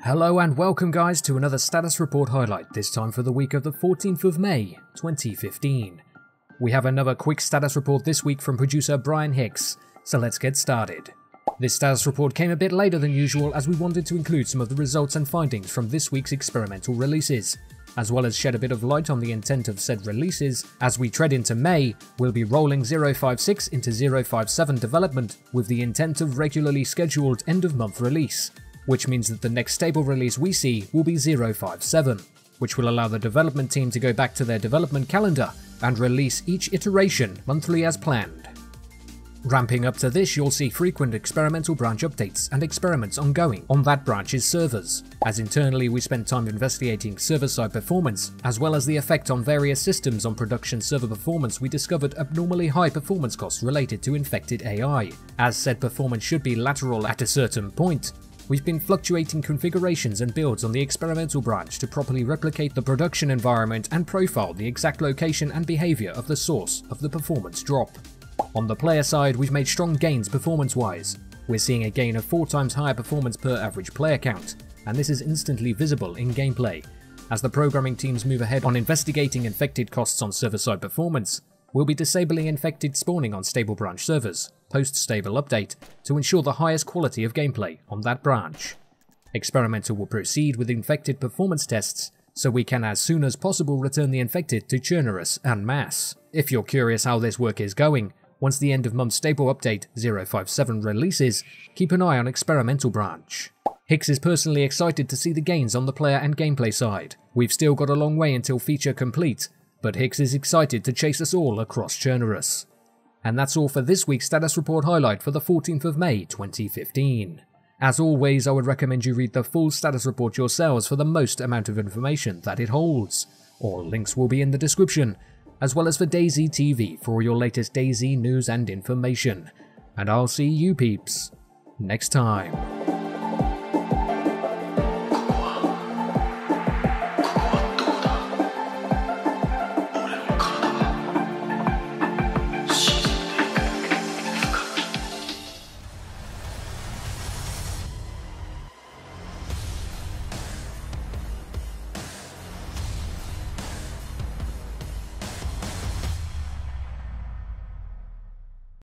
Hello and welcome guys to another status report highlight, this time for the week of the 14th of May, 2015. We have another quick status report this week from producer Brian Hicks, so let's get started. This status report came a bit later than usual as we wanted to include some of the results and findings from this week's experimental releases, as well as shed a bit of light on the intent of said releases. As we tread into May, we'll be rolling 056 into 057 development with the intent of regularly scheduled end-of-month release, which means that the next stable release we see will be 057, which will allow the development team to go back to their development calendar and release each iteration monthly as planned. Ramping up to this, you'll see frequent experimental branch updates and experiments ongoing on that branch's servers, as internally we spend time investigating server-side performance, as well as the effect on various systems on production server performance. We discovered abnormally high performance costs related to infected AI, as said performance should be lateral at a certain point. We've been fluctuating configurations and builds on the experimental branch to properly replicate the production environment and profile the exact location and behavior of the source of the performance drop. On the player side, we've made strong gains performance-wise. We're seeing a gain of 4 times higher performance per average player count, and this is instantly visible in gameplay. As the programming teams move ahead on investigating infected costs on server-side performance, we'll be disabling infected spawning on stable branch servers, post-stable update, to ensure the highest quality of gameplay on that branch. Experimental will proceed with infected performance tests, so we can as soon as possible return the infected to Churnerus en masse. If you're curious how this work is going, once the end-of-month stable update 057 releases, keep an eye on experimental branch. Hicks is personally excited to see the gains on the player and gameplay side. We've still got a long way until feature complete, but Hicks is excited to chase us all across Churnerus. And that's all for this week's status report highlight for the 14th of May 2015. As always, I would recommend you read the full status report yourselves for the most amount of information that it holds. All links will be in the description, as well as for DayZ TV for all your latest DayZ news and information. And I'll see you peeps next time.